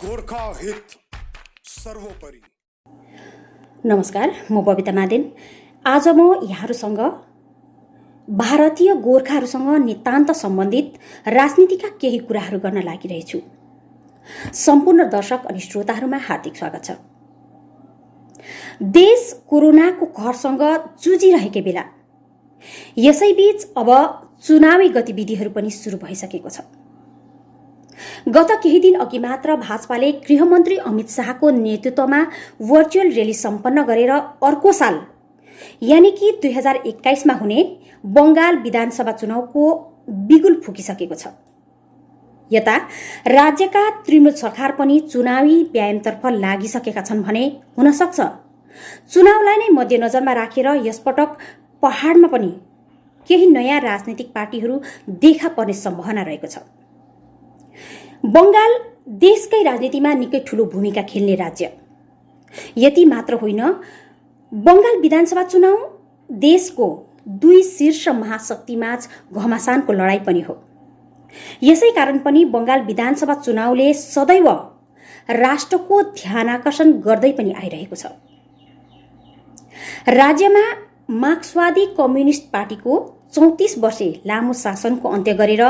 गोरखा हित सर्वोपरि। नमस्कार, म बबिता मादेन। आज म यहाँहरूसँग भारतीय गोर्खाहरूसँग नितान्त सम्बन्धित राजनीतिका केही कुराहरू गर्न लागिरहेछु। सम्पूर्ण दर्शक अनि श्रोताहरूमा हार्दिक स्वागत छ। देश कोरोनाको कहरसँग जुझिरहेकै बेला यसैबीच अब चुनावी गतिविधिहरू पनि सुरु भइसकेको छ। गत केही दिन अघि मात्र भाजपाले गृहमन्त्री अमित शाहको नेतृत्वमा भर्चुअल र्याली सम्पन्न गरेर अर्को साल यानि कि 2021 मा हुने बंगाल विधानसभा चुनावको बिगुल फुकिसकेको छ। यता राज्यका तृणमूल सरकार पनि चुनावी व्यायामतर्फ लागिसकेका छन् भने हुन सक्छ चुनावलाई नै मध्यनजरमा राखेर यसपटक पहाडमा पनि केही नयाँ राजनीतिक पार्टीहरू देखा पर्ने सम्भावना रहेको छ। बंगाल देशकै राजनीतिमा निकै ठूलो भूमिका खेल्ने राज्य। यति मात्र होइन, बंगाल विधानसभा चुनाव देशको दुई शीर्ष महाशक्तिमाझ घमासानको लडाई पनि हो। यसै कारण पनि बंगाल विधानसभा चुनावले सदैव राष्ट्रको ध्यानाकर्षण गर्दै पनि आइरहेको छ। राज्यमा मार्क्सवादी कम्युनिस्ट पार्टीको 34 वर्षे लामो शासनको अन्त्य गरेर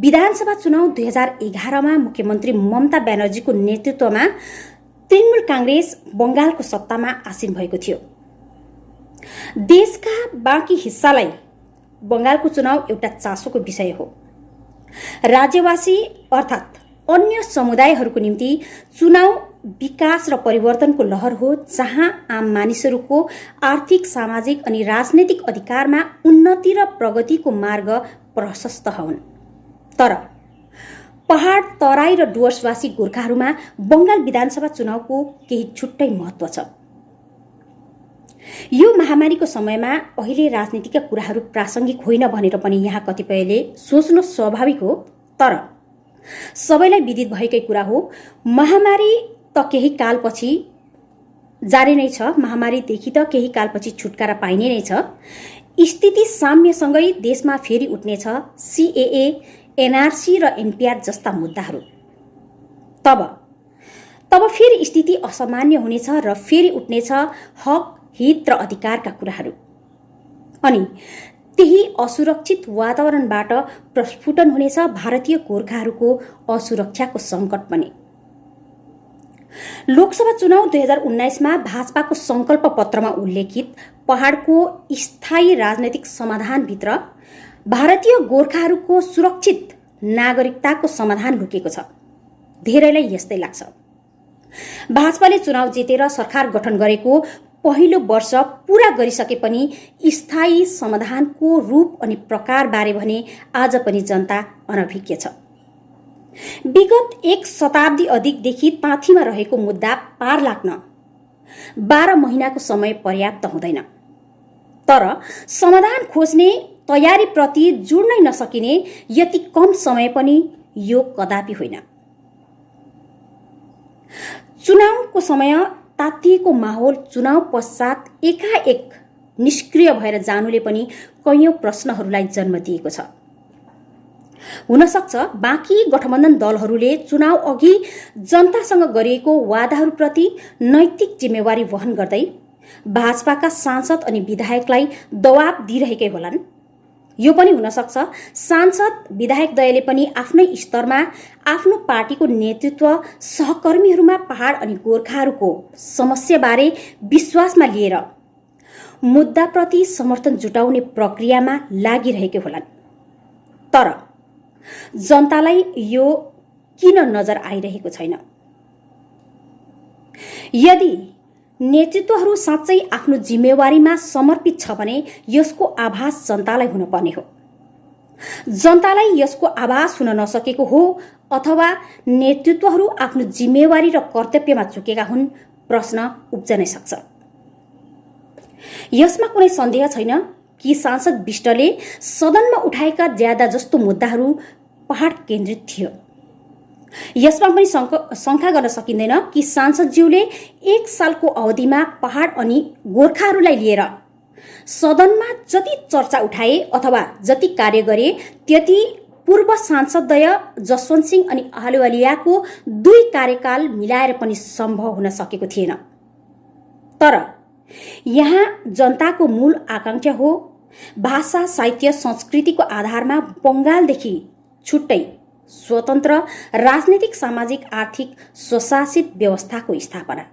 विधानसभा चुनाव 2011 मा मुख्यमन्त्री ममता ब्यानर्जीको नेतृत्वमा तृणमूल कांग्रेस बंगालको सत्तामा आसीन भएको थियो। देशका बाँकी हिस्सालाई बंगालको चुनाव एउटा चासोको विषय हो। राज्यवासी अर्थात् अन्य समुदायहरूको निम्ति चुनाव विकास र परिवर्तनको लहर हो, जहाँ आम मानिसहरूको आर्थिक, सामाजिक अनि राजनैतिक अधिकारमा उन्नति र प्रगतिको मार्ग प्रशस्त हुन्। तर पहाड, तराई र डुवर्सवासी गोर्खाहरूमा बंगाल विधानसभा चुनावको केही छुट्टै महत्व छ। यो महामारीको समयमा अहिले राजनीतिका कुराहरू प्रासंगिक होइन भनेर पनि यहाँ कतिपयले सोच्नु स्वाभाविक हो। तर सबैलाई विदित भएकै कुरा हो, महामारी त केही कालपछि जारी नै छ। महामारीदेखि त केही कालपछि छुटकारा पाइने नै छ। स्थिति साम्यसँगै देशमा फेरि उठ्नेछ सीएए, एनआरसी र एनपीआर जस्ता मुद्दाहरू। तब फेरि स्थिति असामान्य हुनेछ र फेरि उठ्नेछ हक, हित र अधिकारका कुराहरू। अनि त्यही असुरक्षित वातावरणबाट प्रस्फुटन हुनेछ भारतीय गोर्खाहरूको असुरक्षाको संकट पनि। लोकसभा चुनाव 2019 मा भाजपाको संकल्प पत्रमा उल्लेखित पहाडको स्थायी राजनैतिक समाधानभित्र भारतीय गोर्खाहरूको सुरक्षित नागरिकताको समाधान लुकेको छ। धेरैलाई यस्तै लाग्छ। भाजपाले चुनाव जितेर सरकार गठन गरेको पहिलो वर्ष पूरा गरिसके पनि स्थायी समाधानको रूप अनि प्रकार बारे भने आज पनि जनता अनभिज्ञ छ। विगत 1 शताब्दी अधिकदेखि पाथीमा रहेको मुद्दा पार लाग्न 12 महिनाको समय पर्याप्त हुँदैन। तर समाधान खोज्ने तयारीप्रति जुड्नै नसकिने यति कम समय पनि यो कदापि होइन। चुनावको समय तातिएको माहौल चुनाव पश्चात एकाएक निष्क्रिय भएर जानुले पनि कैयौं प्रश्नहरूलाई जन्म दिएको छ। हुन सक्छ बाँकी गठबन्धन दलहरूले चुनाव अघि जनतासँग गरिएको वादाहरूप्रति नैतिक जिम्मेवारी वहन गर्दै भाजपाका सांसद अनि विधायकलाई दबाब दिइरहेकै होलान्। यो पनि हुन सक्छ सांसद विधायकद्वयले पनि आफ्नै स्तरमा आफ्नो पार्टीको नेतृत्व सहकर्मीहरूमा पहाड अनि गोर्खाहरूको समस्याबारे विश्वासमा लिएर मुद्दाप्रति समर्थन जुटाउने प्रक्रियामा लागिरहेकै होलान्। तर जनतालाई यो किन नजर आइरहेको छैन? यदि नेतृत्वहरू साँच्चै आफ्नो जिम्मेवारीमा समर्पित छ भने यसको आभास जनतालाई हुन पर्ने हो। जनतालाई यसको आभास हुन नसकेको हो अथवा नेतृत्वहरू आफ्नो जिम्मेवारी र कर्तव्यमा चुकेका हुन्, प्रश्न उब्जनै सक्छ। यसमा कुनै सन्देह छैन कि सांसद विष्टले सदनमा उठाएका ज्यादा जस्तो मुद्दाहरू पहाड केन्द्रित थियो। यसमा पनि शंका गर्न सकिँदैन कि सांसदज्यूले 1 सालको अवधिमा पहाड अनि गोर्खाहरूलाई लिएर सदनमा जति चर्चा उठाए अथवा जति कार्य गरे त्यति पूर्व सांसदद्वय जसवन्त सिंह अनि अहलुवालियाको 2 कार्यकाल मिलाएर पनि सम्भव हुन सकेको थिएन। तर यहाँ जनताको मूल आकांक्षा हो भाषा, साहित्य, संस्कृतिको आधारमा बंगालदेखि छुट्टै स्वतन्त्र राजनीतिक, सामाजिक, आर्थिक स्वशासित व्यवस्थाको स्थापना।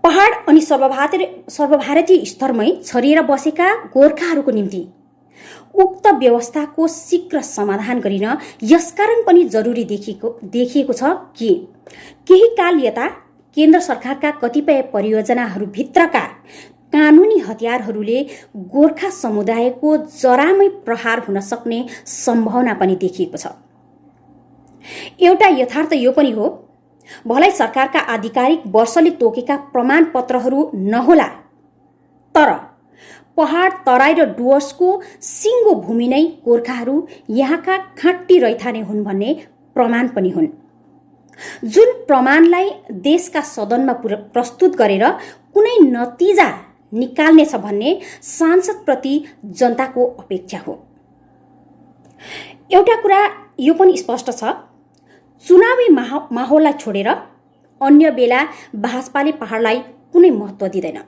पहाड अनि सर्वभारतीय स्तरमै छरिएर बसेका गोर्खाहरूको निम्ति उक्त व्यवस्थाको शीघ्र समाधान गरिन यसकारण पनि जरुरी देखिएको छ कि केही काल यता केन्द्र सरकारका कतिपय परियोजनाहरूभित्रका कानुनी हतियारहरूले गोर्खा समुदायको जरामै प्रहार हुन सक्ने सम्भावना पनि देखिएको छ। एउटा यथार्थ यो पनि हो, भलै सरकारका आधिकारिक वर्षले तोकेका प्रमाणपत्रहरू नहोला, तर पहाड, तराई र डुवर्सको सिङ्गो भूमि नै गोर्खाहरू यहाँका खाँटी रैथाने हुन् भन्ने प्रमाण पनि हुन्, जुन प्रमाणलाई देशका सदनमा प्रस्तुत गरेर कुनै नतिजा निकाल्नेछ भन्ने सांसदप्रति जनताको अपेक्षा हो। एउटा कुरा यो पनि स्पष्ट छ, चुनावी माहौललाई छोडेर अन्य बेला भाजपाले पहाडलाई कुनै महत्त्व दिँदैन।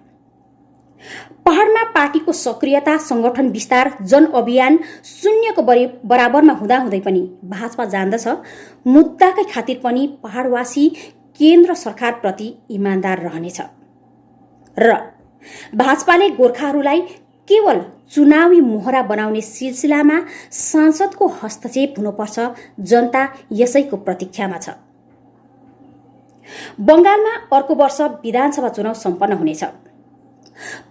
पहाडमा पार्टीको सक्रियता, संगठन विस्तार, जनअभियान शून्यको बराबरमा हुँदाहुँदै पनि भाजपा जान्दछ मुद्दाकै खातिर पनि पहाडवासी केन्द्र सरकारप्रति इमान्दार रहनेछ र भाजपाले गोर्खाहरूलाई केवल चुनावी मोहरा बनाउने सिलसिलामा सांसदको हस्तक्षेप हुनुपर्छ, जनता यसैको प्रतीक्षामा छ। बंगालमा अर्को वर्ष विधानसभा चुनाव सम्पन्न हुनेछ।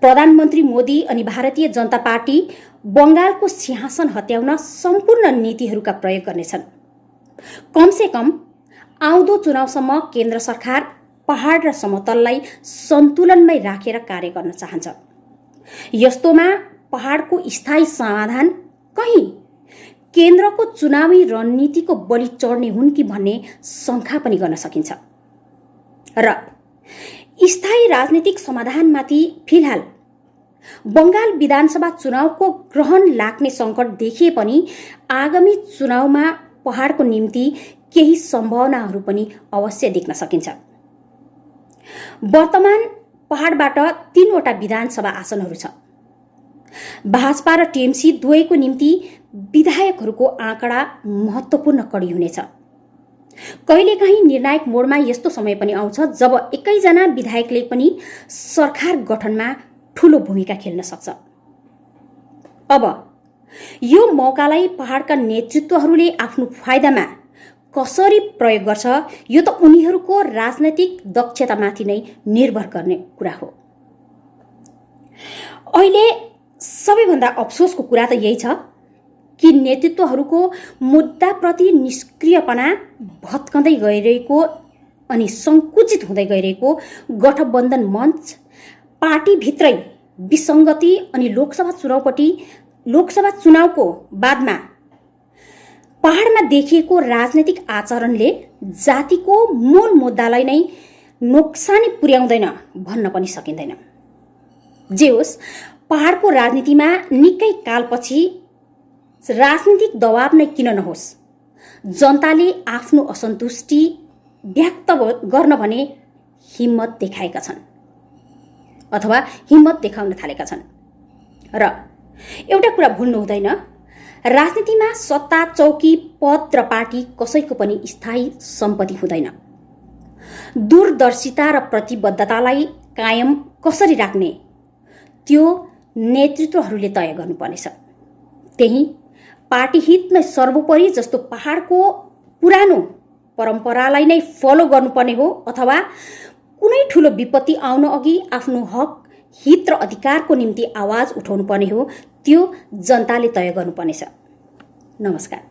प्रधानमन्त्री मोदी अनि भारतीय जनता पार्टी बंगालको सिंहासन हत्याउन सम्पूर्ण नीतिहरूका प्रयोग गर्नेछन्। कमसे कम आउँदो चुनावसम्म केन्द्र सरकार पहाड र समतललाई सन्तुलनमै राखेर कार्य गर्न चाहन्छ। यस्तोमा पहाडको स्थायी समाधान कहीँ केन्द्रको चुनावी रणनीतिको बलि चढ्ने हुन् कि भन्ने शंका पनि गर्न सकिन्छ र स्थायी राजनीतिक समाधानमाथि फिलहाल बंगाल विधानसभा चुनावको ग्रहण लाग्ने संकट देखिए पनि आगामी चुनावमा पहाडको निम्ति केही सम्भावनाहरू पनि अवश्य देख्न सकिन्छ। वर्तमान पहाडबाट 3 वटा विधानसभा आसनहरू छ। भाजपा र टिएमसी दुवैको निम्ति विधायकहरूको आँकडा महत्त्वपूर्ण कडी हुनेछ। कहिलेकाहीँ निर्णायक मोडमा यस्तो समय पनि आउँछ जब एकैजना विधायकले पनि सरकार गठनमा ठूलो भूमिका खेल्न सक्छ। अब यो मौकालाई पहाडका नेतृत्वहरूले आफ्नो फाइदामा कसरी प्रयोग गर्छ यो त उनीहरूको राजनैतिक दक्षतामाथि नै निर्भर गर्ने कुरा हो। अहिले सबैभन्दा अफसोसको कुरा त यही छ कि नेतृत्वहरूको मुद्दाप्रति निष्क्रियपना भत्कँदै गइरहेको अनि संकुचित हुँदै गइरहेको गठबन्धन मञ्च पार्टीभित्रै विसङ्गति अनि लोकसभा चुनावको बादमा पहाडमा देखिएको राजनैतिक आचरणले जातिको मूल मुद्दालाई नै नोक्सानी पुर्याउँदैन भन्न पनि सकिँदैन। जे होस्, पहाडको राजनीतिमा निकै कालपछि राजनीतिक दबाव नै किन नहोस्, जनताले आफ्नो असन्तुष्टि व्यक्त गर्न भने हिम्मत देखाएका छन् अथवा हिम्मत देखाउन थालेका छन्। र एउटा कुरा भुल्नु हुँदैन, राजनीतिमा सत्ता, चौकी, पद र पार्टी कसैको पनि स्थायी सम्पत्ति हुँदैन। दूरदर्शिता र प्रतिबद्धतालाई कायम कसरी राख्ने त्यो नेतृत्वहरूले तय गर्नुपर्नेछ। त्यही पार्टी हित नै सर्वोपरि जस्तो पहाडको पुरानो परम्परालाई नै फलो गर्नुपर्ने हो अथवा कुनै ठूलो विपत्ति आउन अघि आफ्नो हक, हित र अधिकारको निम्ति आवाज उठाउनुपर्ने हो, त्यो जनताले तय गर्नुपर्नेछ। नमस्कार।